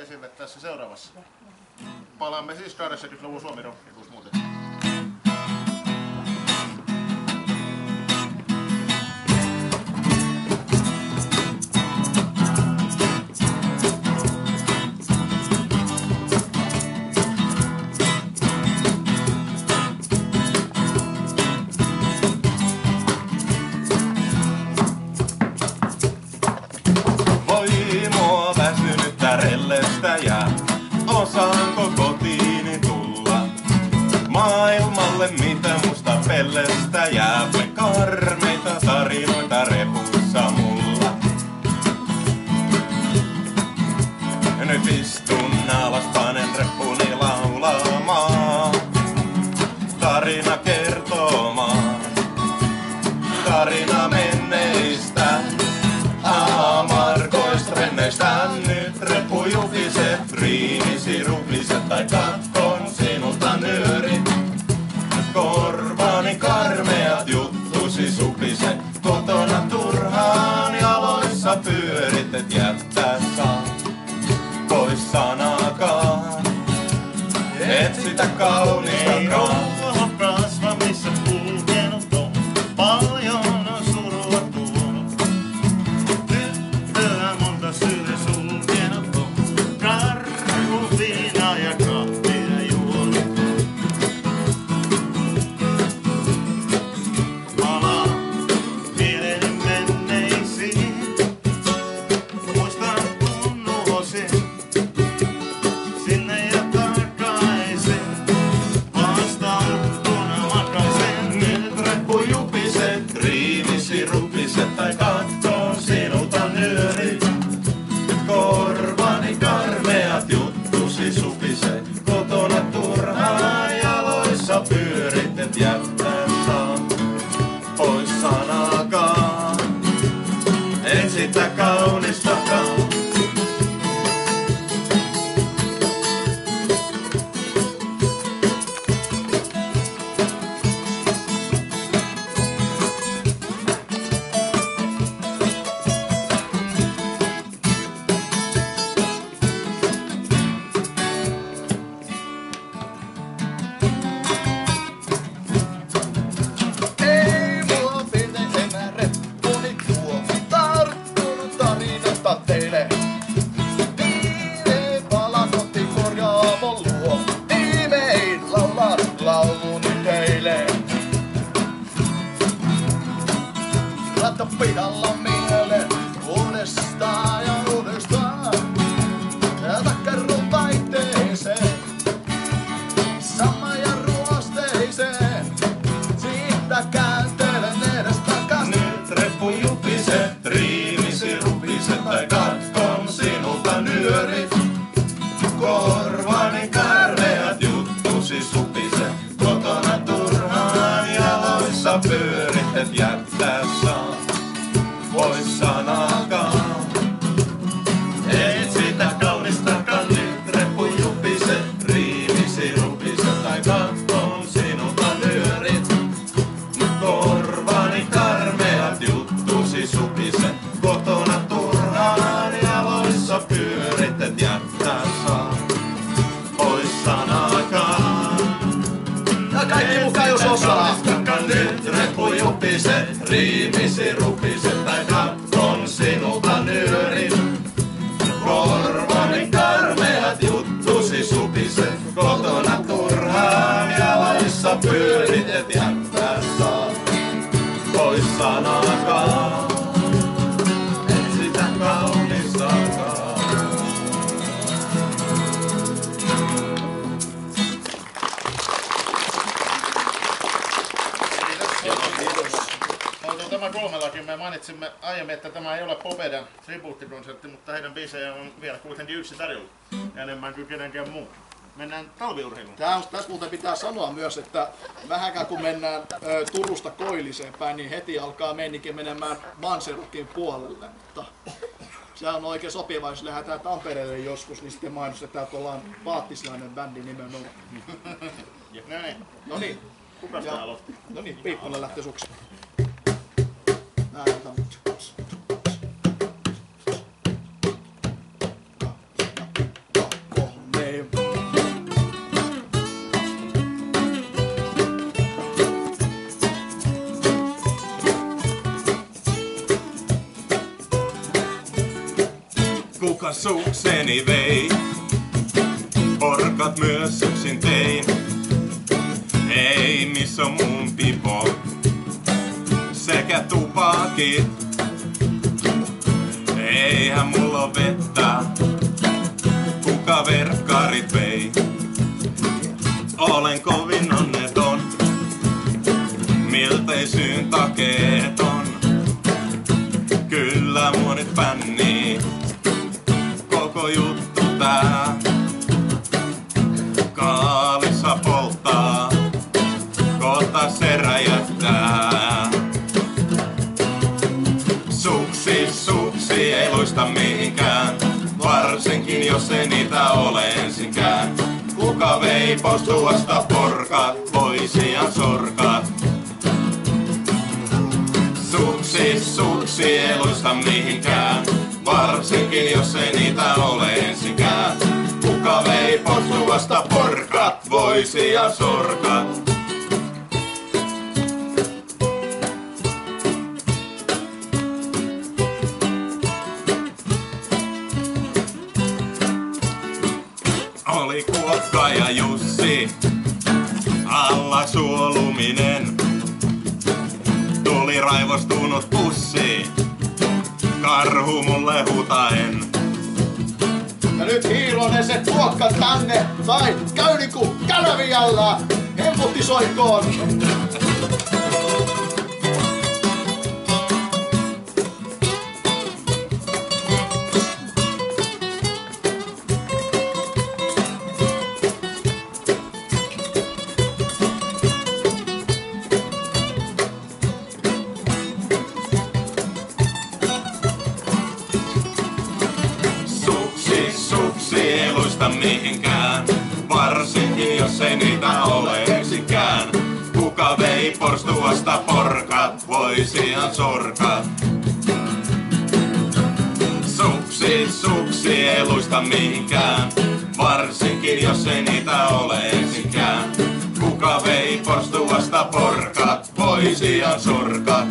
esille tässä seuraavassa. Palaamme siis 80-luvun Suomi-rockikuus muuten. Osaanko kotiini tulla? Maailmalle mitä musta pellestä jää, vai karmeita tarinoita repussa mulla. Nyt istun alas, panen reppuni laulamaan, tarina kertomaan, tarina menneistä, amarkoistrenneistä. Nyt reppu juhlisee, riimisi ruhliset tai katkon sinulta nyörit. Korvaani karmeat juttusi supiset, kotona turhaan jaloissa pyörit, et jättää saa pois sanakaan, et sitä kaunistakaan. Kasva missä kulkenut on, paljon on surua tuonut. Tyttöä monta syle sulkenut on, karhu, viina ja kahvia juonut. Palaa mieleeni menneisiin, muistan kun nuhosin sinne ja takaisin. Riimisit tai katkoon sinulta nyörit. Korvani karmeat juttusi supiset, kotona turhaan jaloissa pyörit, et jättää saa pois sanakaan, et sitä kaunistakaan. Pihalla mieleen uudestaan ja uudestaan. Takkerun taiteeseen, sama ja ruosteiseen. Siitä kääntelen edestakas. Nyt reppu jupiset, riimisi rupiset tai katkon sinulta nyörit. Korvani karmeat juttusi supiset, kotona turhaan jaloissa pyörit, et jättää saa pois sanakaan, et sitä kaunistakaan. Nyt reppu jupiset, riimisi rupiset tai katkon sinulta nyörit. Korvani karmeat juttusi supiset, kotona turhaan jaloissa pyörit, et jättää saa pois sanakaan. Ja kaikki mukaan jos osaa. Nyt reppu jupiset, riimisi rupiset tai katkon sinulta nyörit. Korvani karmeat juttusi supiset, kotona turhaan jaloissa pyörit, et jättää saa pois sanakaan, et sitä kaunistakaan. Oltiin tämä kolmellakin. Me mainitsimme aiemmin, että tämä ei ole Popedan tribuuttikonsertti, mutta heidän biisejä on vielä kuitenkin yksi tarjolla. Enemmän kuin kenenkään muu. Mennään talviurheiluun. Tässä muuten pitää sanoa myös, että vähänkään kun mennään Turusta Koilliseen päin, niin heti alkaa meininki menemään Manserokin puolelle. Mutta se on oikein sopiva, jos lähdetään Tampereelle joskus, niin sitten mainostetaan, että ollaan paattislainen bändi nimenomaan. No niin. Kuka sitä aloitti? No niin, Piipponen lähtee suksi. Mutta sukseni vei, porkat myös yksin tein. Ei missä on mun pipo, sekä tupakit. Eihän mulla oo vettä, kuka verkkarit vei. Olen kovin onneton, miltei syyn takeeton. Kyllä mua nyt pännii, koko juttu tää. Kaalissa polttaa, kohta se räjähtää. Suksi ei luista mihinkään, varsinkin jos ei niitä ole ensinkään. Kuka vei postuasta porkat, voisian sorkat. Suksi ei luista mihinkään, varsinkin jos ei niitä ole ensinkään. Kuka vei postuasta porkat, voisian sorkat. Oli Kuokka ja Jussi, alla suoluminen. Tuli raivostunut pussi, karhu mulle hutaen. Ja nyt Hiilonen se Kuokka tänne, tai käy niinku Kälviällä, hemputti soikkoon. Mihinkään, varsinkin jos ei niitä ole ensinkään. Kuka vei porstuasta porkat, voisian sorkat. Suksi ei luista mihinkään, varsinkin jos ei niitä ole ensinkään. Kuka vei porstuasta porkat, voisian sorkat.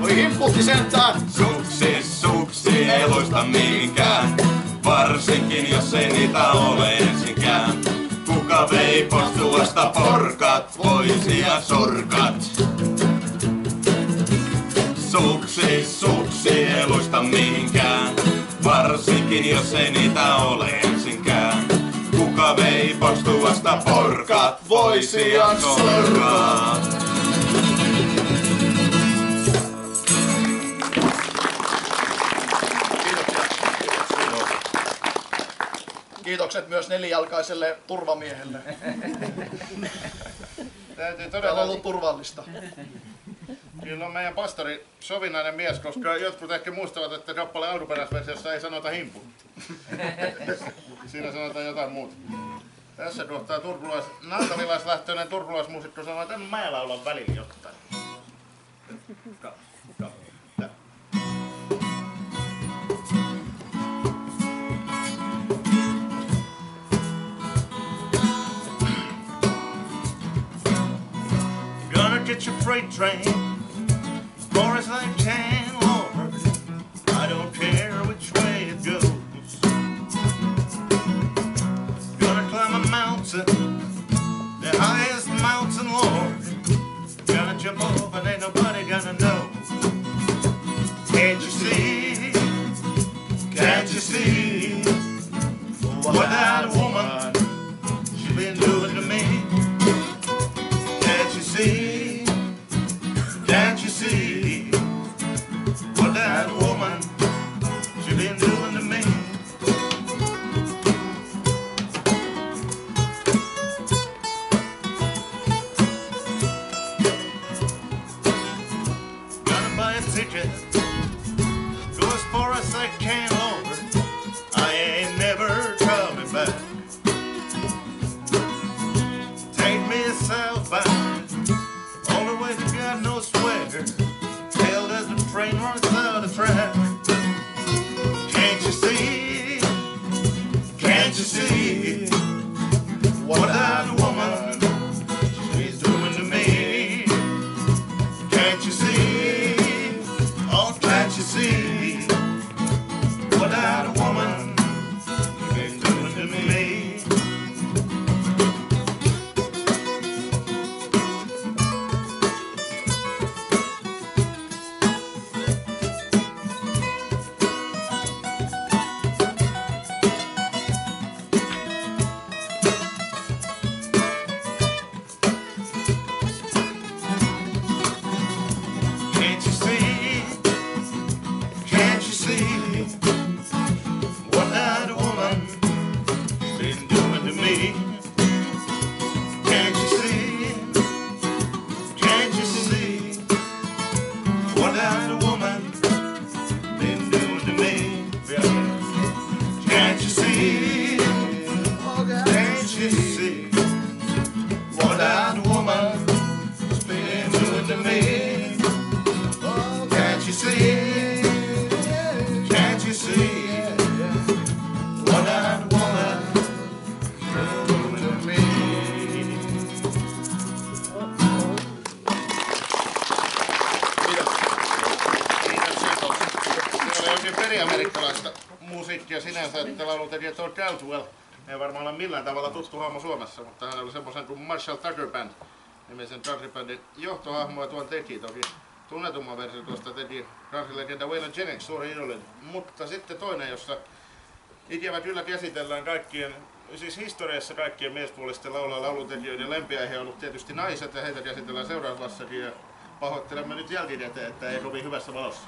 Oi himputti sentään! Suksi ei luista mihinkään, varsinkin jos ei niitä ole ensinkään. Kuka vei postuasta porkat, voisia sorkat. Suksi ei luista mihinkään, varsinkin jos ei niitä ole ensinkään. Kuka vei postuasta porkat, voisia sorkat. Kiitokset myös nelijalkaiselle turvamiehelle. Täytyy Täällä on todella ollut turvallista. Kyllä on meidän pastori sovinnainen mies, koska jotkut ehkä muistavat, että kappaleen alkuperäisversiossa ei sanota himpu. Siinä sanotaan jotain muuta. Tässä kohtaa naantalilaislähtöinen turkulaismuusikko sanoo, että en mä laula välillä jotain. Get your freight train, far as I can, Lord. I don't care which way it goes. Gonna climb a mountain, the highest mountain, Lord. Gonna jump off and ain't nobody gonna know. Can't you see? Can't you see what that woman she been doing to me? Can't you see? Can't you see what that woman she been doing to me? Gonna buy a ticket, go as far as I can, Lord. I ain't never coming back. Take me southbound, all the way to God knows where. Tell as the train runs out of track. Can't you see? Can't you see what that woman she's doing to me? Can't you see? Oh, can't you see what that musiikkia sinänsä, että laulutekijä Todd Caldwell ei varmaan ole millään tavalla tuttu hahmo Suomessa, mutta hän oli semmoisen kuin Marshall Tucker Band nimisen country-bändin johtohahmo ja tuon teki toki tunnetumman versio tuosta teki country-legenda Waylon Jennings, suuri idoli. Mutta sitten toinen, jossa ikävä kyllä käsitellään kaikkien, siis historiassa kaikkien miespuolisten laulutekijöiden lempiaihe on ollut tietysti naiset ja heitä käsitellään seuraavassakin ja pahoittelemme nyt jälkikäteen, että ei kovin hyvässä valossa.